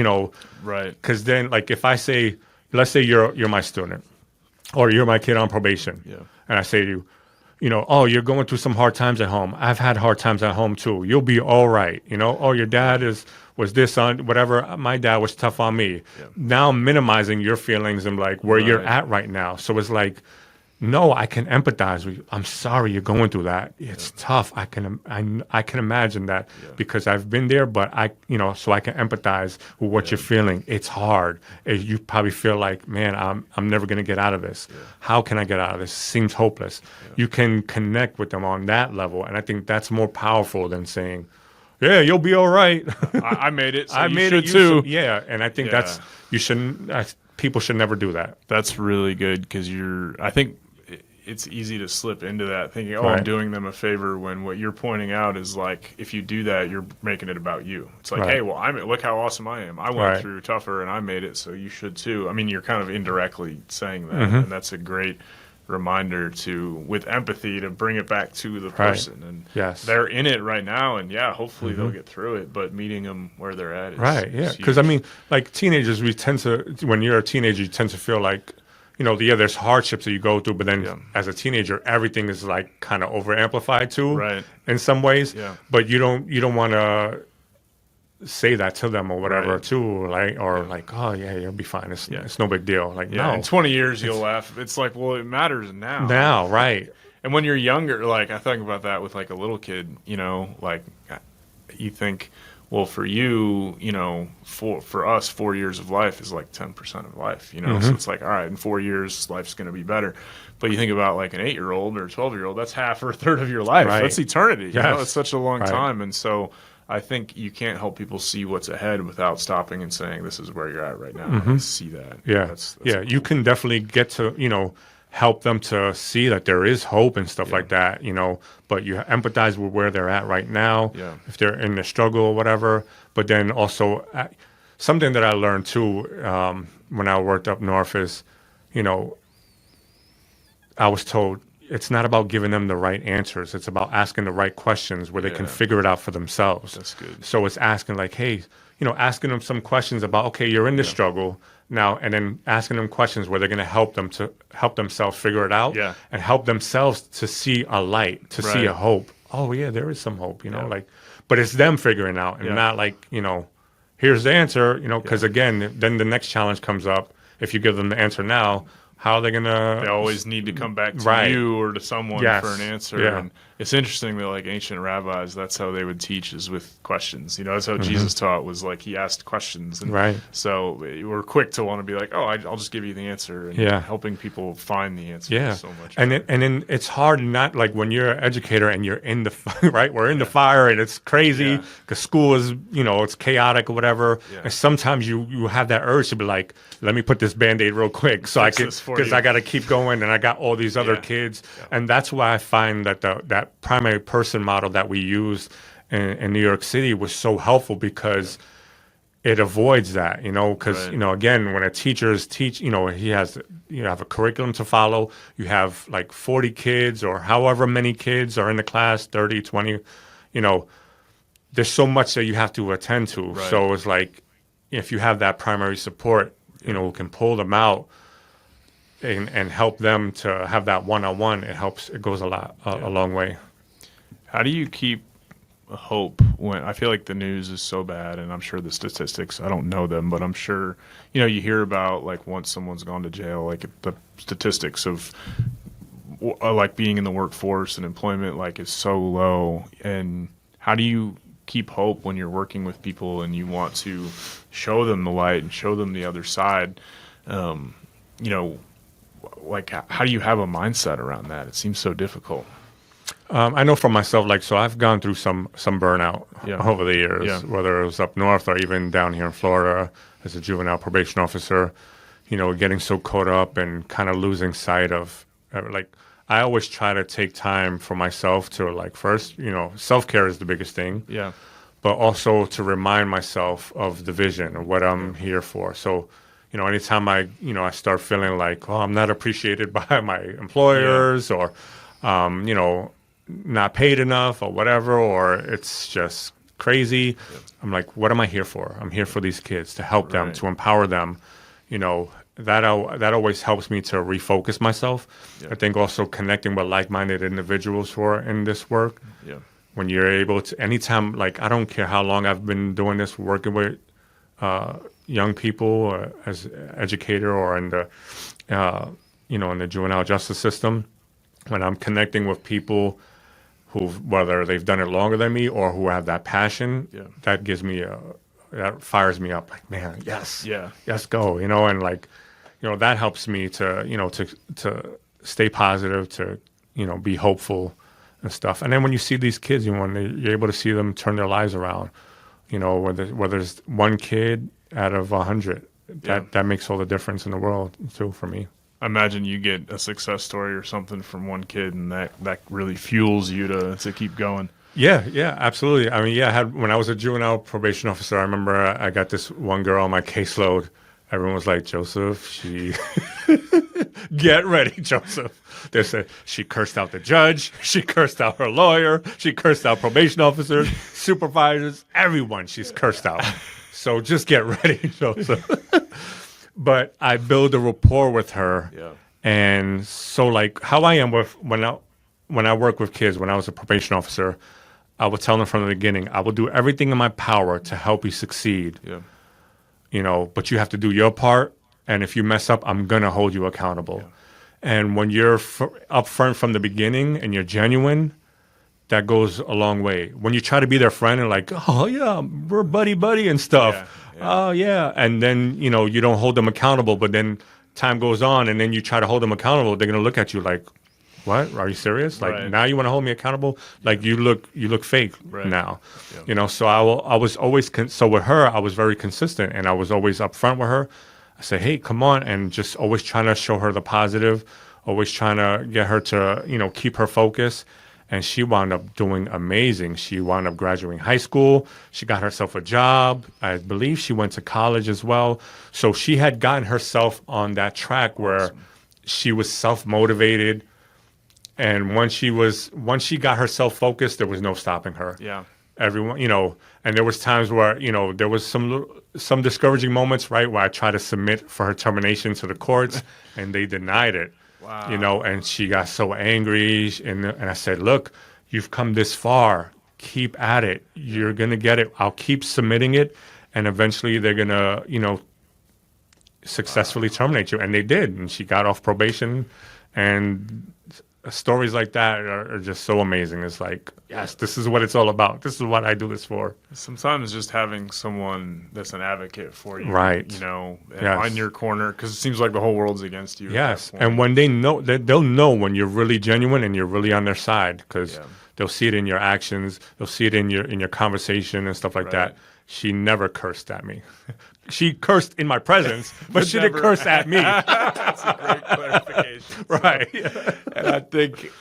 right. Because then like if I say, let's say you're my student or you're my kid on probation. Yeah. And I say to you, oh, you're going through some hard times at home. I've had hard times at home too. You'll be all right. Oh, your dad was this on whatever. My dad was tough on me. Yeah. Now I'm minimizing your feelings and like where you're at right now. So it's like, no, I can empathize with you. I'm sorry you're going through that. It's tough. I can imagine that because I've been there, but so I can empathize with what you're feeling. It's hard. You probably feel like, man, I'm never going to get out of this. Yeah. How can I get out of this? Seems hopeless. Yeah. You can connect with them on that level. And I think that's more powerful than saying, yeah, you'll be all right. I made it. So I made it too. Yeah. And I think people should never do that. That's really good because I think it's easy to slip into that thinking, oh, right. I'm doing them a favor when what you're pointing out is like, if you do that, you're making it about you. It's like, hey, well, look how awesome I am. I went through tougher and I made it, so you should too. I mean, you're kind of indirectly saying that, and that's a great reminder with empathy to bring it back to the person. And they're in it right now, and hopefully they'll get through it, but meeting them where they're at is because I mean, like teenagers, when you're a teenager, you tend to feel like, there's hardships that you go through, but then as a teenager, everything is like kind of over amplified too, in some ways. Yeah. But you don't want to say that to them or whatever too, like like, oh yeah, you'll be fine. It's no big deal. Like no, in 20 years you'll laugh. It's like, well, it matters now. Now, right? And when you're younger, like I think about that with like a little kid, like you think, well, for you, for us, 4 years of life is like 10% of life, So it's like, all right, in 4 years, life's going to be better. But you think about like an 8-year-old or a 12-year-old, that's half or a third of your life. Right. That's eternity. Yes. It's such a long time. And so I think you can't help people see what's ahead without stopping and saying, this is where you're at right now. I see that. Yeah. That's you can definitely get to, help them to see that there is hope and stuff like that, but you empathize with where they're at right now, if they're in the struggle or whatever. But then also something that I learned too when I worked up north is, I was told it's not about giving them the right answers. It's about asking the right questions where they can figure it out for themselves. That's good. So it's asking like, hey, asking them some questions about, okay, you're in this struggle now, and then asking them questions where they're going to help themselves figure it out and help themselves to see a light, to see a hope. Oh yeah, there is some hope, but it's them figuring out and not like, here's the answer, because again, then the next challenge comes up. If you give them the answer now, how are they going to... They always need to come back to you or to someone for an answer. Yeah. And it's interesting that like ancient rabbis, that's how they would teach is with questions. That's how Jesus taught, was like he asked questions. And so we're quick to want to be like, oh, I'll just give you the answer. And helping people find the answer is so much better. And then it's hard not like when you're an educator and you're in the right, we're in the fire and it's crazy because school is, it's chaotic or whatever. Yeah. And sometimes you have that urge to be like, let me put this Band-Aid real quick so I can, because I got to keep going and I got all these other kids. Yeah. And that's why I find that that primary person model that we used in New York City was so helpful because it avoids that, because, again, when a teacher is you have a curriculum to follow, you have like 40 kids or however many kids are in the class, 30, 20, there's so much that you have to attend to. Right. So it's like, if you have that primary support, who can pull them out and help them to have that one-on-one, it goes a long way. How do you keep hope when I feel like the news is so bad, and I'm sure the statistics, I don't know them, but I'm sure, you hear about like once someone's gone to jail, like the statistics of like being in the workforce and employment like is so low. And how do you keep hope when you're working with people and you want to show them the light and show them the other side? Like how do you have a mindset around that? It seems so difficult. I know for myself, like, so I've gone through some burnout over the years, whether it was up north or even down here in Florida as a juvenile probation officer, getting so caught up and kind of losing sight of, like, I always try to take time for myself to, like, first, self-care is the biggest thing. Yeah. But also to remind myself of the vision of what I'm here for. So, anytime I start feeling like, oh, I'm not appreciated by my employers or, not paid enough or whatever, or it's just crazy. I'm like, what am I here for? I'm here for these kids, to help them, to empower them. That always helps me to refocus myself. I think also connecting with like-minded individuals who are in this work. When you're able to, anytime, like, I don't care how long I've been doing this, working with young people as educator or in the, in the juvenile justice system, when I'm connecting with people who, whether they've done it longer than me or who have that passion, that gives me that fires me up. Like, man, yes, go, and like, that helps me to, to stay positive, to, be hopeful and stuff. And then when you see these kids, when you're able to see them turn their lives around, whether it's one kid out of 100, that makes all the difference in the world too for me. I imagine you get a success story or something from one kid, and that really fuels you to keep going. Yeah, absolutely. I mean, when I was a juvenile probation officer, I remember I got this one girl on my caseload. Everyone was like, Joseph, get ready, Joseph. They said she cursed out the judge, she cursed out her lawyer, she cursed out probation officers, supervisors, everyone she's cursed out. So just get ready, Joseph. But I build a rapport with her. And so, like, how I am when I work with kids, when I was a probation officer, I would tell them from the beginning, I will do everything in my power to help you succeed. But you have to do your part. And if you mess up, I'm going to hold you accountable. And when you're upfront from the beginning and you're genuine, that goes a long way. When you try to be their friend and like, oh, yeah, we're buddy and stuff. Oh, yeah. And then, you don't hold them accountable. But then time goes on and then you try to hold them accountable. They're going to look at you like, what? Are you serious? Like, now you want to hold me accountable? Like, you look fake now. So I was always, so with her, I was very consistent and I was always upfront with her. I say, hey, come on. And just always trying to show her the positive, always trying to get her to, keep her focus. And she wound up doing amazing. She wound up graduating high school. She got herself a job. I believe she went to college as well. So she had gotten herself on that track where she was self-motivated. And once she got herself focused, there was no stopping her. Everyone, and there was times where, there was some discouraging moments, right, where I tried to submit for her termination to the courts and they denied it. Wow. And she got so angry, and I said, look, you've come this far. Keep at it. You're going to get it. I'll keep submitting it, and eventually they're going to, successfully terminate you. And they did, and she got off probation, and stories like that are just so amazing. It's like, yes, this is what it's all about. This is what I do this for. Sometimes just having someone that's an advocate for you, right? On your corner, because it seems like the whole world's against you. Yes, and when they know, they'll know when you're really genuine and you're really on their side, because they'll see it in your actions, they'll see it in your conversation and stuff like that. She never cursed at me. She cursed in my presence, but she didn't curse at me. That's a great clarification. Right. And I think,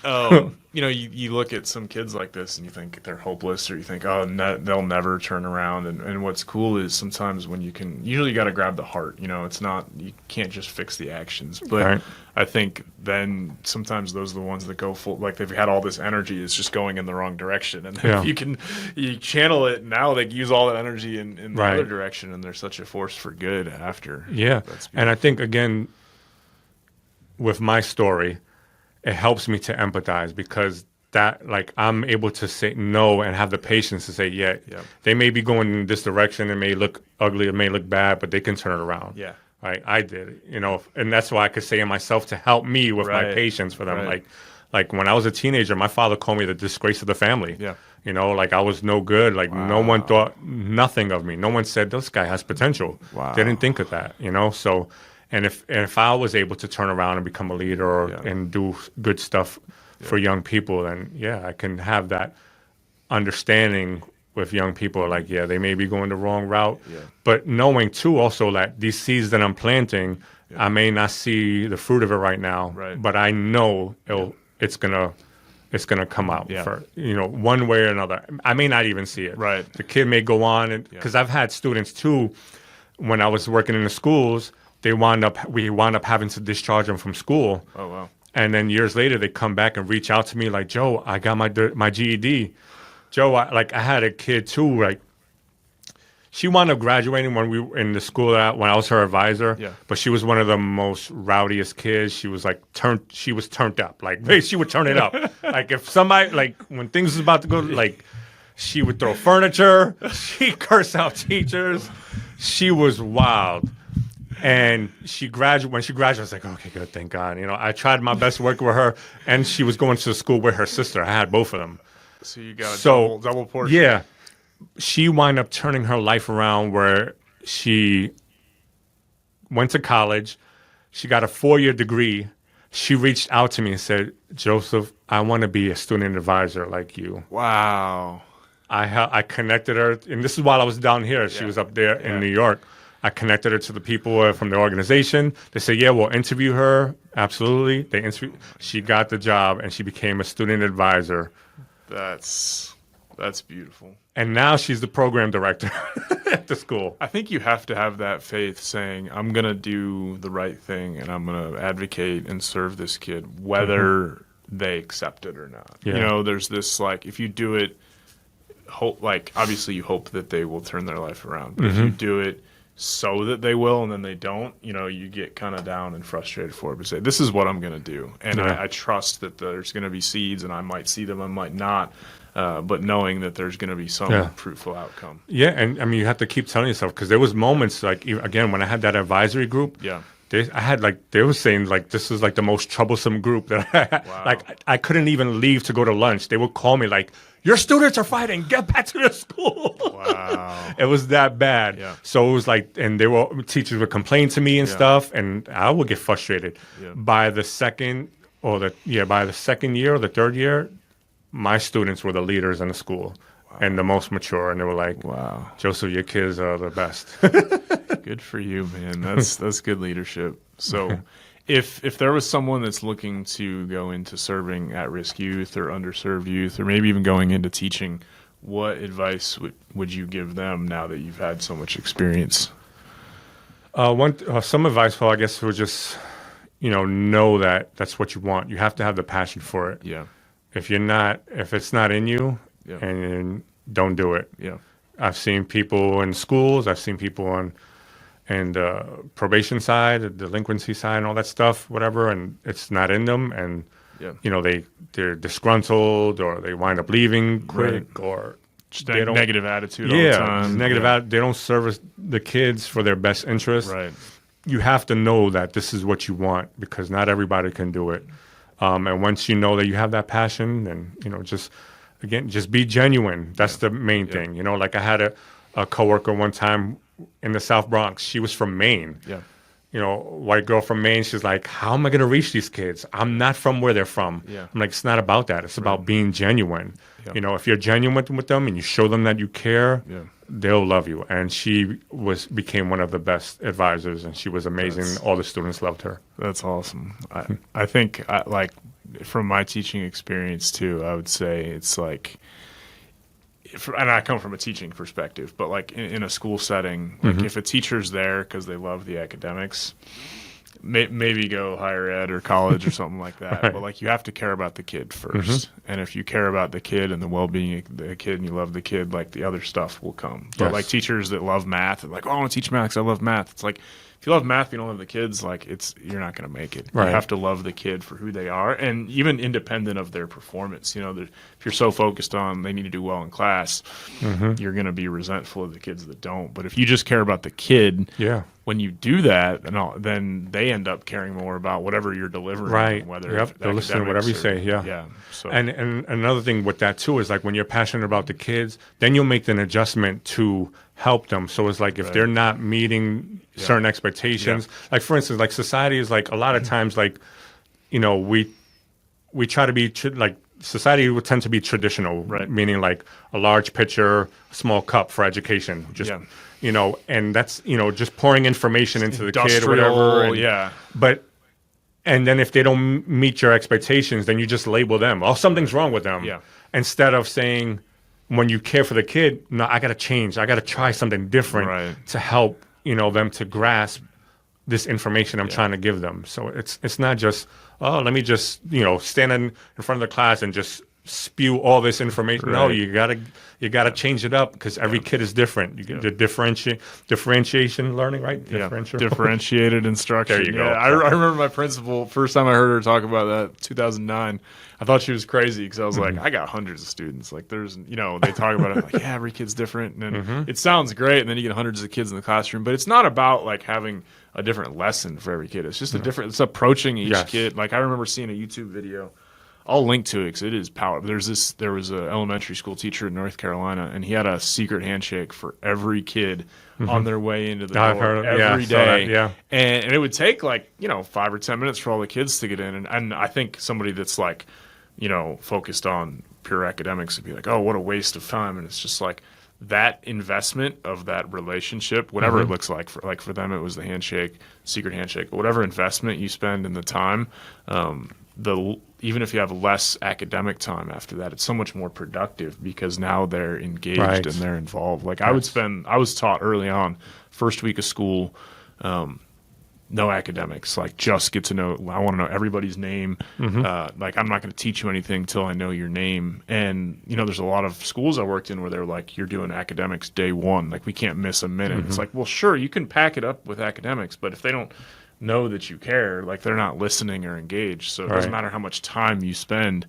you look at some kids like this and you think they're hopeless, or you think, they'll never turn around. And what's cool is sometimes when usually you got to grab the heart. It's not, you can't just fix the actions. But I think then sometimes those are the ones that go full, like they've had all this energy, it's just going in the wrong direction. And if you channel it, now they use all that energy in the other direction, and they're such a force for good after. Yeah. And I think, again, with my story, it helps me to empathize, because that, like, I'm able to say no and have the patience to say, they may be going in this direction, it may look ugly, it may look bad, but they can turn it around. Right? I did it, and that's why I could say in myself to help me with my patience for them. Like when I was a teenager, my father called me the disgrace of the family. Like I was no good. Like no one thought nothing of me. No one said this guy has potential. They didn't think of that. So, and if I was able to turn around and become a leader and do good stuff for young people, then I can have that understanding with young people. Like, they may be going the wrong route, but knowing too also that these seeds that I'm planting, I may not see the fruit of it right now, but I know it's gonna come out for one way or another. I may not even see it. The kid may go on, and because I've had students too, when I was working in the schools, we wound up having to discharge them from school. Oh, wow. And then years later, they come back and reach out to me like, Joe, I got my GED. Joe, I had a kid too, like, she wound up graduating when we were in the school when I was her advisor. Yeah. But she was one of the most rowdiest kids. She was like turned up. Like she would turn it up. Like if somebody, like when things was about to go, like she would throw furniture. She cursed out teachers. She was wild. And when she graduated, I was like, okay, good, thank God. I tried my best to work with her, and she was going to school with her sister. I had both of them. So you got a double portion. Yeah. She wound up turning her life around where she went to college. She got a 4-year degree. She reached out to me and said, Joseph, I want to be a student advisor like you. Wow. I connected her, and this is while I was down here. She was up there in New York. I connected her to the people from the organization. They said, yeah, we'll interview her. Absolutely. She got the job, and she became a student advisor. That's beautiful. And now she's the program director at the school. I think you have to have that faith saying, I'm going to do the right thing and I'm going to advocate and serve this kid, whether they accept it or not. Yeah. There's this, like, if you do it, obviously you hope that they will turn their life around. But if you do it so that they will and then they don't, you get kind of down and frustrated for it. But say, this is what I'm going to do. And I trust that there's going to be seeds and I might see them, I might not. But knowing that there's going to be some fruitful outcome. Yeah, and I mean, you have to keep telling yourself, because there was moments, like, again, when I had that advisory group, they were saying, like, this is, like, the most troublesome group that I had. Wow. Like, I couldn't even leave to go to lunch. They would call me, like, your students are fighting. Get back to the school. Wow. It was that bad. Yeah. So it was like, and teachers would complain to me and stuff, and I would get frustrated. Yeah. By the second year or the third year, my students were the leaders in the school and the most mature, and they were like, wow, Joseph, your kids are the best. Good for you, man. That's good leadership. So if there was someone that's looking to go into serving at-risk youth or underserved youth, or maybe even going into teaching, what advice would you give them now that you've had so much experience? Some advice, I guess, would just, know that that's what you want. You have to have the passion for it. Yeah. If it's not in you, and don't do it. Yeah. I've seen people in schools. I've seen people on the probation side, the delinquency side, and all that stuff, whatever, and it's not in them, and they're disgruntled, or they wind up leaving quick, or just negative attitude all the time. Negative attitude. They don't service the kids for their best interest. Right. You have to know that this is what you want, because not everybody can do it. And once you know that you have that passion, then, just be genuine. That's the main thing. Like I had a coworker one time in the South Bronx. She was from Maine. Yeah. White girl from Maine. She's like, how am I going to reach these kids? I'm not from where they're from. Yeah. I'm like, it's not about that. It's about being genuine. Yeah. If you're genuine with them and you show them that you care, they'll love you. And she became one of the best advisors, and she was amazing. All the students loved her. That's awesome. I think, from my teaching experience too, I would say it's like, and I come from a teaching perspective, but like in a school setting, like if a teacher's there because they love the academics, maybe go higher ed or college or something like that. Right. But like you have to care about the kid first. And if you care about the kid and the well-being of the kid and you love the kid, like the other stuff will come. But like teachers that love math, like, oh, I want to teach math because I love math. It's like, if you love math, but you don't love the kids, like you're not going to make it. Right. You have to love the kid for who they are, and even independent of their performance. If you're so focused on they need to do well in class, you're going to be resentful of the kids that don't. But if you just care about the kid, when you do that, then they end up caring more about whatever you're delivering. Right. Whether they'll listen to whatever you say. Yeah. So. And another thing with that too is like when you're passionate about the kids, then you'll make an adjustment to help them. So it's like if they're not meeting certain expectations, like for instance, like society is like a lot of times like, we try to be like society would tend to be traditional, meaning like a large pitcher, a small cup for education, just and that's just pouring information into the kid or whatever. And then if they don't meet your expectations, then you just label them. Oh, something's wrong with them. Yeah. Instead of saying, when you care for the kid, no, I got to change. I got to try something different to help, them to grasp this information I'm trying to give them. So it's not just, oh, let me just, stand in front of the class and just spew all this information. Right. No, you gotta change it up, because every kid is different. You get the differentiation learning, right? Differentiated instruction. There you go. I remember my principal, first time I heard her talk about that, 2009. I thought she was crazy, because I was like, I got hundreds of students. Like, there's, they talk about it, like, yeah, every kid's different. And then it sounds great, and then you get hundreds of kids in the classroom. But it's not about, like, having a different lesson for every kid. It's just it's approaching each kid. Like, I remember seeing a YouTube video. I'll link to it because it is powerful. There was an elementary school teacher in North Carolina, and he had a secret handshake for every kid on their way into the door every day. And it would take 5 or 10 minutes for all the kids to get in. And I think somebody that's focused on pure academics would be like, oh, what a waste of time. And it's just like that investment of that relationship, whatever it looks like. For them, it was the handshake, secret handshake. But whatever investment you spend in the time, even if you have less academic time after that, it's so much more productive, because now they're engaged and they're involved. Like, I was taught early on, first week of school, no academics, like, just get to know, I want to know everybody's name. Like, I'm not going to teach you anything till I know your name. And, there's a lot of schools I worked in where they're like, you're doing academics day one. Like, we can't miss a minute. It's like, well, sure, you can pack it up with academics, but if they don't know that you care, like, they're not listening or engaged. So it doesn't matter how much time you spend.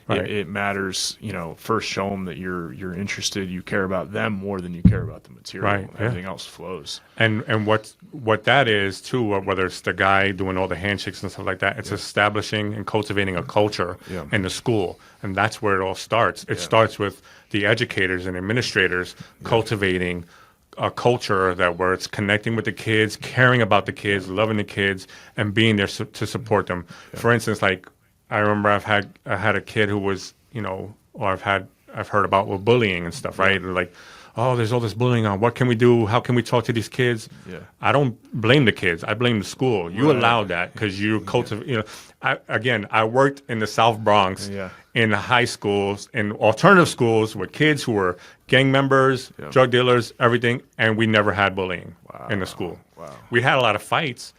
It matters, first show them that you're interested, you care about them more than you care about the material. Everything else flows. And what that is too, whether it's the guy doing all the handshakes and stuff like that, it's establishing and cultivating a culture in the school. And that's where it all starts. It starts with the educators and administrators cultivating a culture where it's connecting with the kids, caring about the kids, loving the kids, and being there to support them. For instance, like, I remember I had a kid who was, or I've heard about with bullying and stuff, right? Like, oh, there's all this bullying on. What can we do? How can we talk to these kids? I don't blame the kids. I blame the school. You allowed that because you cultivate. I worked in the South Bronx in high schools, in alternative schools with kids who were gang members, drug dealers, everything, and we never had bullying in the school. We had a lot of fights,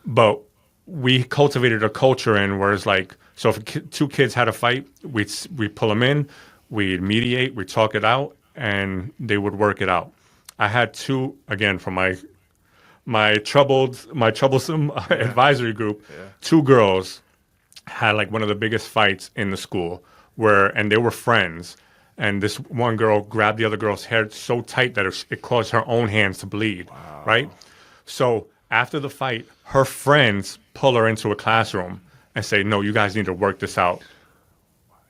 but we cultivated a culture in where it's like, so if two kids had a fight, we'd pull them in, we'd mediate, we'd talk it out, and they would work it out. I had two, again, from my troublesome advisory group, two girls had like one of the biggest fights in the school and they were friends. And this one girl grabbed the other girl's hair so tight that it caused her own hands to bleed, right? So after the fight, her friends pull her into a classroom and say, no, you guys need to work this out.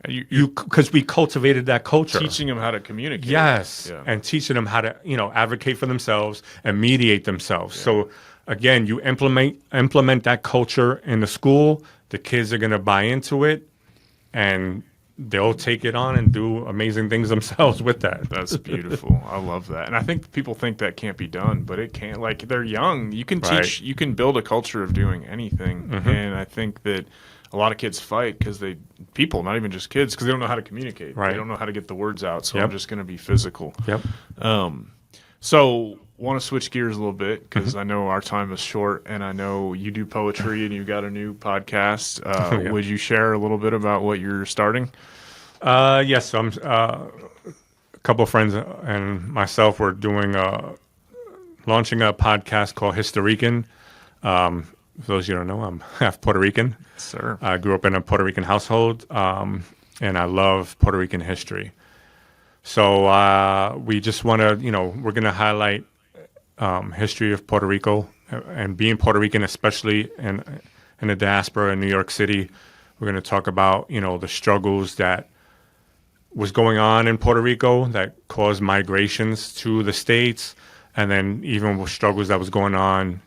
Because we cultivated that culture. Teaching them how to communicate. Yes. And teaching them how to, advocate for themselves and mediate themselves. So again, you implement that culture in the school, the kids are going to buy into it, and they'll take it on and do amazing things themselves with that. That's beautiful. I love that. And I think people think that can't be done, but it can. Like, they're young. You can teach, you can build a culture of doing anything. And I think that a lot of kids fight because people, not even just kids, because they don't know how to communicate. They don't know how to get the words out. So I'm just going to be physical. So want to switch gears a little bit, because I know our time is short, and I know you do poetry and you've got a new podcast. Would you share a little bit about what you're starting? Yes. So a couple of friends and myself were launching a podcast called Freducation. For those of you who don't know, I'm half Puerto Rican. Sir. I grew up in a Puerto Rican household, and I love Puerto Rican history. So we just want to, we're going to highlight history of Puerto Rico and being Puerto Rican, especially in the diaspora in New York City. We're going to talk about, the struggles that was going on in Puerto Rico that caused migrations to the States, and then even with struggles that was going on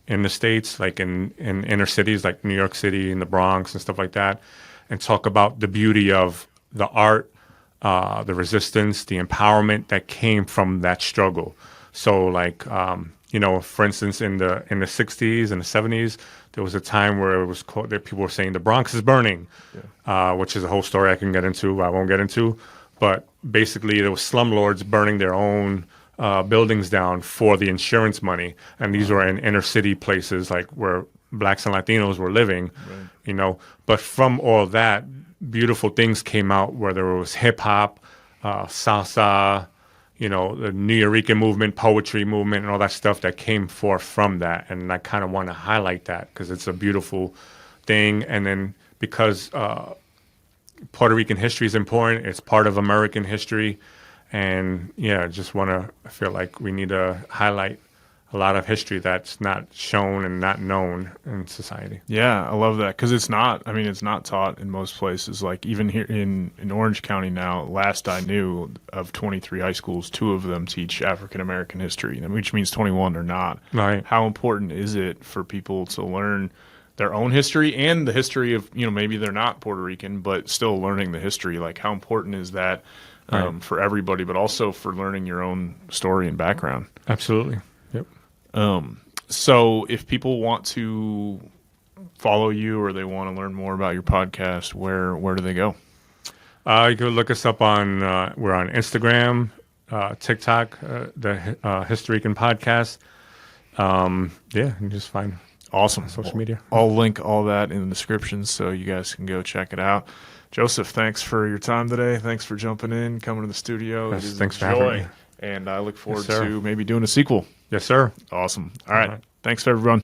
in the States, like in inner cities like New York City and the Bronx and stuff like that, and talk about the beauty of the art, the resistance, the empowerment that came from that struggle. So like, for instance, in the 60s and the 70s, there was a time where it was called, that people were saying the Bronx is burning, which is a whole story I can get into. I won't get into. But basically, there was slumlords burning their own buildings down for the insurance money, and these were in inner city places like where blacks and Latinos were living, you know. But from all that, beautiful things came out, whether it was hip hop, salsa, you know, the Nuyorican movement, poetry movement, and all that stuff that came forth from that. And I kind of want to highlight that because it's a beautiful thing. And then because Puerto Rican history is important, it's part of American history. And yeah, I just want to, I feel like we need to highlight a lot of history that's not shown and not known in society. Yeah, I love that because it's not, I mean, it's not taught in most places. Like even here in Orange County now, last I knew of 23 high schools, 2 of them teach African American history, which means 21 are not. Right. How important is it for people to learn their own history and the history of, you know, maybe they're not Puerto Rican, but still learning the history? Like how important is that for everybody, but also for learning your own story and background? Absolutely. Yep. So if people want to follow you or they want to learn more about your podcast, where do they go? You can look us up on, we're on Instagram, TikTok, the Historican Podcast. Yeah, you just find awesome social media. I'll link all that in the description so you guys can go check it out. Joseph, thanks for your time today. Thanks for jumping in, coming to the studio. Yes, it is thanks a for having joy, me. and I look forward to maybe doing a sequel. Yes, sir. Awesome. All right. Thanks, everyone.